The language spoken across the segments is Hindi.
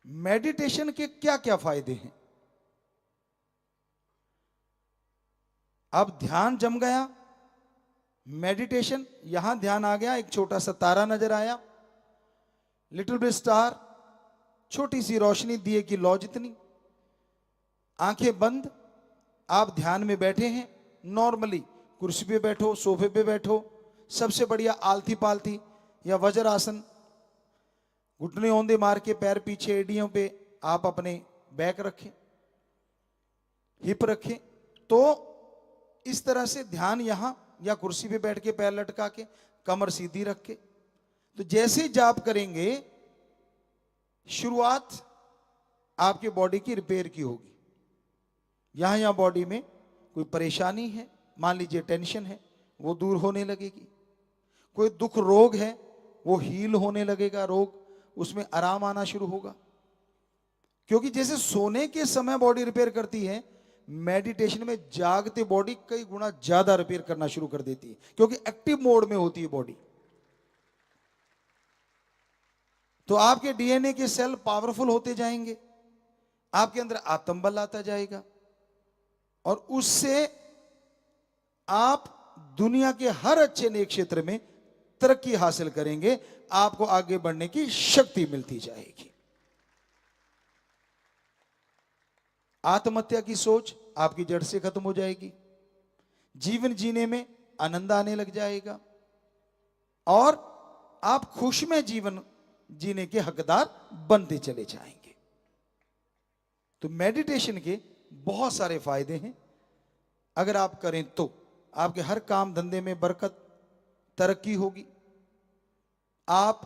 मेडिटेशन के क्या क्या फायदे हैं? अब ध्यान जम गया, मेडिटेशन, यहां ध्यान आ गया, एक छोटा सा तारा नजर आया, लिटिल बिट स्टार, छोटी सी रोशनी दिए की लौ जितनी, आंखें बंद, आप ध्यान में बैठे हैं। नॉर्मली कुर्सी पे बैठो, सोफे पे बैठो, सबसे बढ़िया आलती पालती या वज्रासन, घुटने औंधे मार के पैर पीछे, एडियों पे आप अपने बैक रखें, हिप रखें। तो इस तरह से ध्यान यहां, या कुर्सी पे बैठ के पैर लटका के, कमर सीधी रख के। तो जैसे जाप करेंगे, शुरुआत आपके बॉडी की रिपेयर की होगी। यहां यहां बॉडी में कोई परेशानी है, मान लीजिए टेंशन है, वो दूर होने लगेगी। कोई दुख रोग है, वो हील होने लगेगा, रोग उसमें आराम आना शुरू होगा। क्योंकि जैसे सोने के समय बॉडी रिपेयर करती है, मेडिटेशन में जागते बॉडी कई गुना ज्यादा रिपेयर करना शुरू कर देती है, क्योंकि एक्टिव मोड में होती है बॉडी। तो आपके डीएनए के सेल पावरफुल होते जाएंगे, आपके अंदर आत्मबल आता जाएगा, और उससे आप दुनिया के हर अच्छे नेक क्षेत्र में तरक्की हासिल करेंगे, आपको आगे बढ़ने की शक्ति मिलती जाएगी। आत्महत्या की सोच आपकी जड़ से खत्म हो जाएगी, जीवन जीने में आनंद आने लग जाएगा, और आप खुशमय जीवन जीने के हकदार बनते चले जाएंगे। तो मेडिटेशन के बहुत सारे फायदे हैं। अगर आप करें तो आपके हर काम धंधे में बरकत, तरक्की होगी। आप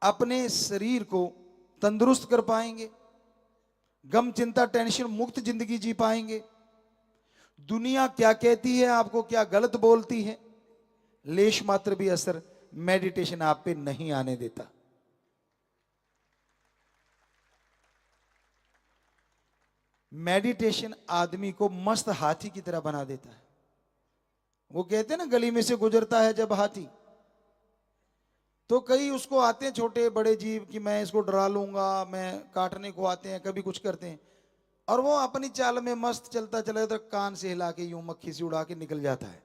अपने शरीर को तंदुरुस्त कर पाएंगे, गम चिंता टेंशन मुक्त जिंदगी जी पाएंगे। दुनिया क्या कहती है, आपको क्या गलत बोलती है, लेश मात्र भी असर मेडिटेशन आप पे नहीं आने देता। मेडिटेशन आदमी को मस्त हाथी की तरह बना देता है। वो कहते हैं ना, गली में से गुजरता है जब हाथी, तो कई उसको आते हैं छोटे बड़े जीव कि मैं इसको डरा लूंगा, मैं काटने को आते हैं, कभी कुछ करते हैं, और वो अपनी चाल में मस्त चलता चला जाता, कान से हिला के यूं मक्खी से उड़ा के निकल जाता है।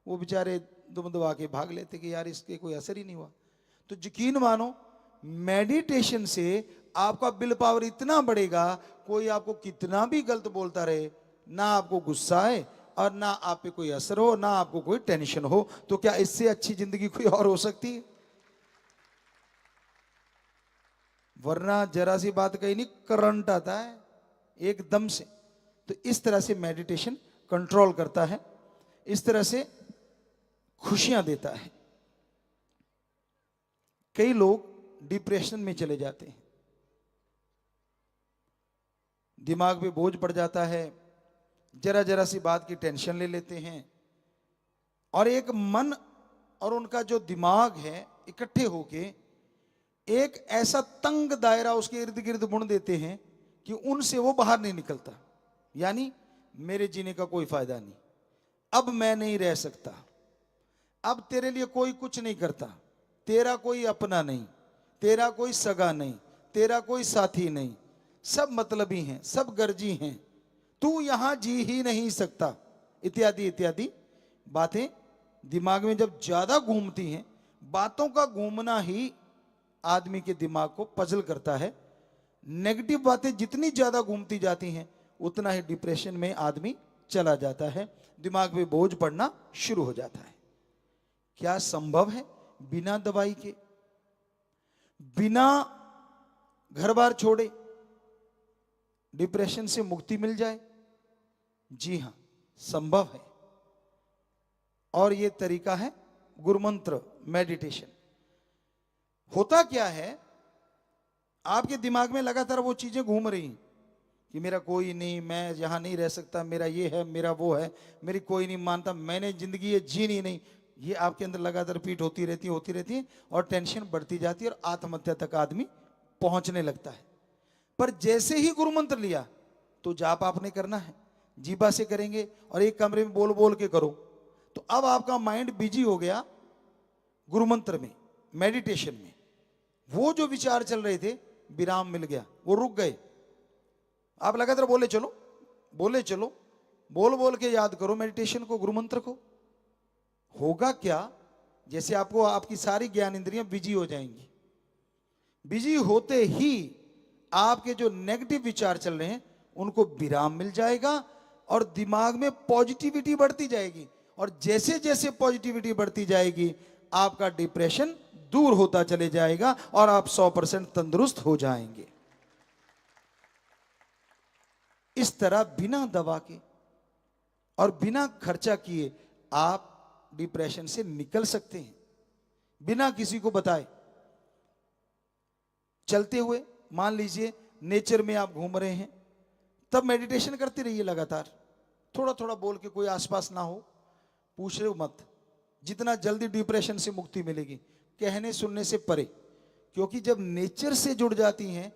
वो बेचारे दुम दबा के भाग लेते कि यार इसके कोई असर ही नहीं हुआ। तो यकीन मानो, मेडिटेशन से आपका विल पावर इतना बढ़ेगा, कोई आपको कितना भी गलत बोलता रहे, ना आपको गुस्सा आए और ना आप पे कोई असर हो, ना आपको कोई टेंशन हो। तो क्या इससे अच्छी जिंदगी कोई और हो सकती है? वरना जरा सी बात कही नहीं, करंट आता है एकदम से। तो इस तरह से मेडिटेशन कंट्रोल करता है, इस तरह से खुशियां देता है। कई लोग डिप्रेशन में चले जाते हैं, दिमाग पे बोझ पड़ जाता है, जरा जरा सी बात की टेंशन ले लेते हैं, और एक मन और उनका जो दिमाग है इकट्ठे होके एक ऐसा तंग दायरा उसके इर्द गिर्द बुन देते हैं कि उनसे वो बाहर नहीं निकलता। यानी मेरे जीने का कोई फायदा नहीं, अब मैं नहीं रह सकता, अब तेरे लिए कोई कुछ नहीं करता, तेरा कोई अपना नहीं, तेरा कोई सगा नहीं, तेरा कोई साथी नहीं, सब मतलबी हैं, सब गर्जी हैं, तू यहां जी ही नहीं सकता, इत्यादि इत्यादि बातें दिमाग में जब ज्यादा घूमती हैं। बातों का घूमना ही आदमी के दिमाग को पजल करता है। नेगेटिव बातें जितनी ज्यादा घूमती जाती हैं, उतना ही डिप्रेशन में आदमी चला जाता है, दिमाग में बोझ पड़ना शुरू हो जाता है। क्या संभव है बिना दवाई के, बिना घर बार छोड़े डिप्रेशन से मुक्ति मिल जाए? जी हां, संभव है। और यह तरीका है गुरुमंत्र मेडिटेशन। होता क्या है, आपके दिमाग में लगातार वो चीजें घूम रही कि मेरा कोई नहीं, मैं यहां नहीं रह सकता, मेरा ये है, मेरा वो है, मेरी कोई नहीं मानता, मैंने जिंदगी ये जीनी नहीं, ये आपके अंदर लगातार रिपीट होती रहती है, और टेंशन बढ़ती जाती है, और आत्महत्या तक आदमी पहुंचने लगता है। पर जैसे ही गुरु मंत्र लिया, तो जाप आपने करना है, जीभा से करेंगे, और एक कमरे में बोल बोल के करो, तो अब आपका माइंड बिजी हो गया गुरु मंत्र में, मेडिटेशन में। वो जो विचार चल रहे थे विराम मिल गया, वो रुक गए। आप लगातार बोले चलो, बोले चलो, बोल बोल के याद करो मेडिटेशन को, गुरु मंत्र को। होगा क्या, जैसे आपको आपकी सारी ज्ञान इंद्रियां बिजी हो जाएंगी। बिजी होते ही आपके जो नेगेटिव विचार चल रहे हैं उनको विराम मिल जाएगा और दिमाग में पॉजिटिविटी बढ़ती जाएगी। और जैसे जैसे पॉजिटिविटी बढ़ती जाएगी आपका डिप्रेशन दूर होता चले जाएगा और आप 100% तंदुरुस्त हो जाएंगे। इस तरह बिना दवा के और बिना खर्चा किए आप डिप्रेशन से निकल सकते हैं, बिना किसी को बताए। चलते हुए मान लीजिए नेचर में आप घूम रहे हैं, तब मेडिटेशन करते रहिए लगातार, थोड़ा थोड़ा बोल के, कोई आसपास ना हो, पूछ रहे हो मत। जितना जल्दी डिप्रेशन से मुक्ति मिलेगी कहने सुनने से परे, क्योंकि जब नेचर से जुड़ जाती हैं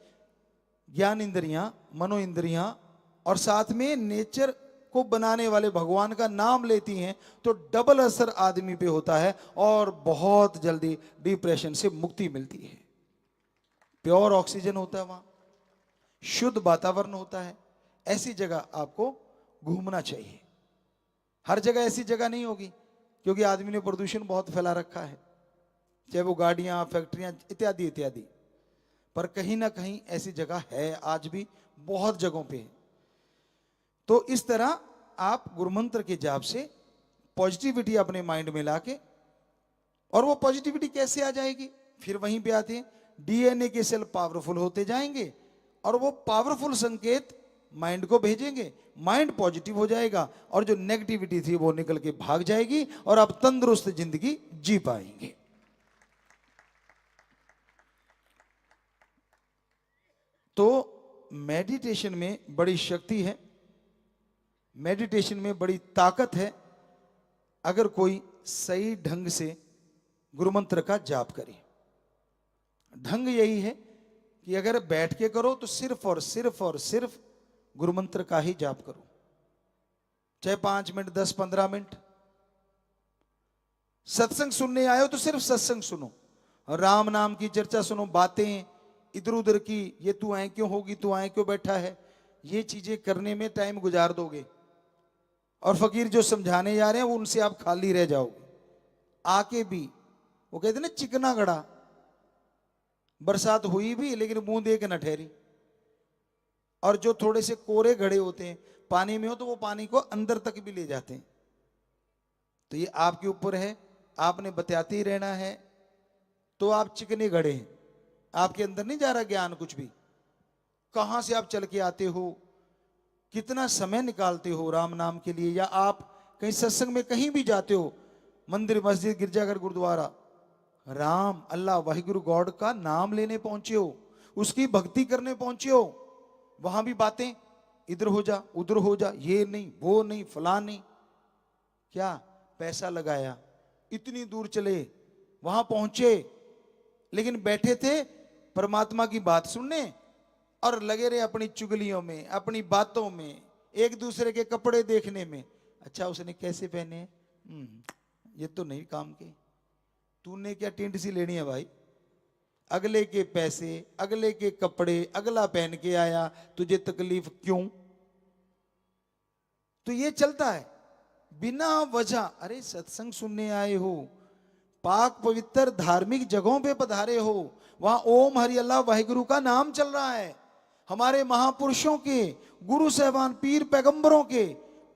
ज्ञान इंद्रियां, मनो इंद्रियां, और साथ में नेचर को बनाने वाले भगवान का नाम लेती हैं, तो डबल असर आदमी पे होता है और बहुत जल्दी डिप्रेशन से मुक्ति मिलती है। प्योर ऑक्सीजन होता है वहां, शुद्ध वातावरण होता है। ऐसी जगह आपको घूमना चाहिए। हर जगह ऐसी जगह नहीं होगी, क्योंकि आदमी ने प्रदूषण बहुत फैला रखा है, चाहे वो गाड़ियां, फैक्ट्रियां इत्यादि इत्यादि। पर कहीं ना कहीं ऐसी जगह है, आज भी बहुत जगहों पे है। तो इस तरह आप गुरुमंत्र के जाप से पॉजिटिविटी अपने माइंड में लाके, और वो पॉजिटिविटी कैसे आ जाएगी, फिर वहीं पे आते हैं, डीएनए के सेल पावरफुल होते जाएंगे और वो पावरफुल संकेत माइंड को भेजेंगे, माइंड पॉजिटिव हो जाएगा और जो नेगेटिविटी थी वो निकल के भाग जाएगी और आप तंदुरुस्त जिंदगी जी पाएंगे। तो मेडिटेशन में बड़ी शक्ति है, मेडिटेशन में बड़ी ताकत है, अगर कोई सही ढंग से गुरुमंत्र का जाप करे। ढंग यही है कि अगर बैठ के करो तो सिर्फ और सिर्फ और सिर्फ गुरुमंत्र का ही जाप करो, चाहे 5 मिनट, 10, 15 मिनट। सत्संग सुनने आए हो तो सिर्फ सत्संग सुनो, राम नाम की चर्चा सुनो, बातें इधर उधर की, ये तू आए क्यों होगी, तू आए क्यों बैठा है, ये चीजें करने में टाइम गुजार दोगे और फकीर जो समझाने जा रहे हैं उनसे आप खाली रह जाओगे। आके भी वो कहते ना चिकना घड़ा, बरसात हुई भी लेकिन बूंद एक न ठहरी। और जो थोड़े से कोरे घड़े होते हैं, पानी में हो तो वो पानी को अंदर तक भी ले जाते हैं। तो ये आपके ऊपर है, आपने बतियाते ही रहना है। तो आप चिकने घड़े हैं, आपके अंदर नहीं जा रहा ज्ञान कुछ भी। कहां से आप चल के आते हो, कितना समय निकालते हो राम नाम के लिए, या आप कहीं सत्संग में कहीं भी जाते हो, मंदिर, मस्जिद, गिरजाघर, गुरुद्वारा, राम, अल्लाह, वाहिगुरु गॉड का नाम लेने पहुंचे हो, उसकी भक्ति करने पहुंचे हो, वहां भी बातें इधर हो जा, उधर हो जा, ये नहीं, वो नहीं, फलां नहीं। क्या पैसा लगाया, इतनी दूर चले, वहां पहुंचे, लेकिन बैठे थे परमात्मा की बात सुनने और लगे रहे अपनी चुगलियों में, अपनी बातों में, एक दूसरे के कपड़े देखने में। अच्छा उसने कैसे पहने, ये तो नहीं काम के, तूने क्या टेंट सी लेनी है भाई, अगले के पैसे, अगले के कपड़े, अगला पहन के आया, तुझे तकलीफ क्यों। तो ये चलता है बिना वजह। अरे सत्संग सुनने आए हो, पाक पवित्र धार्मिक जगहों पे पधारे हो, वहां ओम हरि अल्लाह वाहिगुरु का नाम चल रहा है, हमारे महापुरुषों के, गुरु साहबान, पीर पैगंबरों के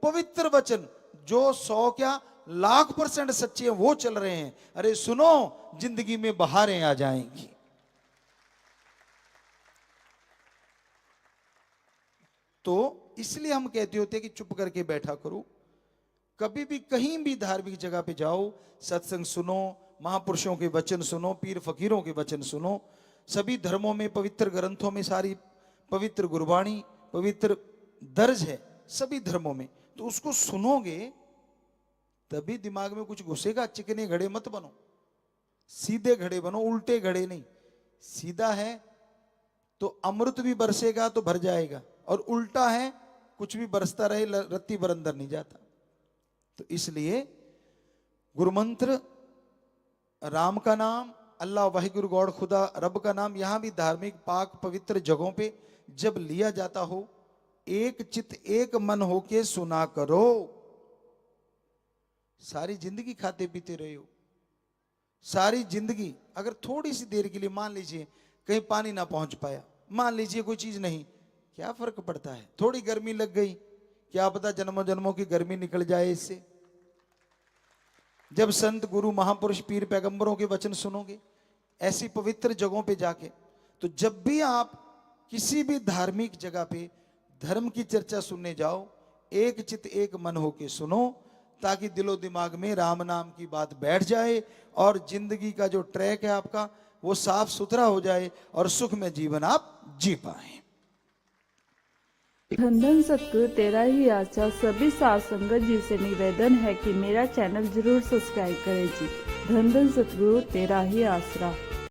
पवित्र वचन जो 100 क्या लाख % सच्चे हैं वो चल रहे हैं। अरे सुनो, जिंदगी में बहारें आ जाएंगी। तो इसलिए हम कहते होते कि चुप करके बैठा करो। कभी भी कहीं भी धार्मिक जगह पे जाओ, सत्संग सुनो, महापुरुषों के वचन सुनो, पीर फकीरों के वचन सुनो। सभी धर्मों में, पवित्र ग्रंथों में सारी पवित्र गुरबाणी, पवित्र दर्ज है सभी धर्मों में, तो उसको सुनोगे तभी दिमाग में कुछ घुसेगा। चिकने घड़े मत बनो, सीधे घड़े बनो, उल्टे घड़े नहीं। सीधा है तो अमृत भी बरसेगा तो भर जाएगा, और उल्टा है कुछ भी बरसता रहे रत्ती भर अंदर नहीं जाता। तो इसलिए गुरुमंत्र, राम का नाम, अल्लाह वाहिगुरु गॉड खुदा रब का नाम यहां भी धार्मिक पाक पवित्र जगहों पे जब लिया जाता हो, एक चित एक मन होके सुना करो। सारी जिंदगी खाते पीते रहे हो, सारी जिंदगी अगर थोड़ी सी देर के लिए मान लीजिए कहीं पानी ना पहुंच पाया, मान लीजिए कोई चीज नहीं, क्या फर्क पड़ता है? थोड़ी गर्मी लग गई, क्या पता जन्मों जन्मों की गर्मी निकल जाए इससे। जब संत गुरु महापुरुष पीर पैगंबरों के वचन सुनोगे ऐसी पवित्र जगहों पे जाके, तो जब भी आप किसी भी धार्मिक जगह पे धर्म की चर्चा सुनने जाओ, एक चित एक मन होके सुनो, ताकि दिलो दिमाग में राम नाम की बात बैठ जाए और जिंदगी का जो ट्रैक है आपका वो साफ सुथरा हो जाए और सुख में जीवन आप जी पाए। धन धन सतगुरु तेरा ही आशा। सभी साध संगत जी से निवेदन है कि मेरा चैनल जरूर सब्सक्राइब करें जी। धन धन सतगुरु तेरा ही आसरा।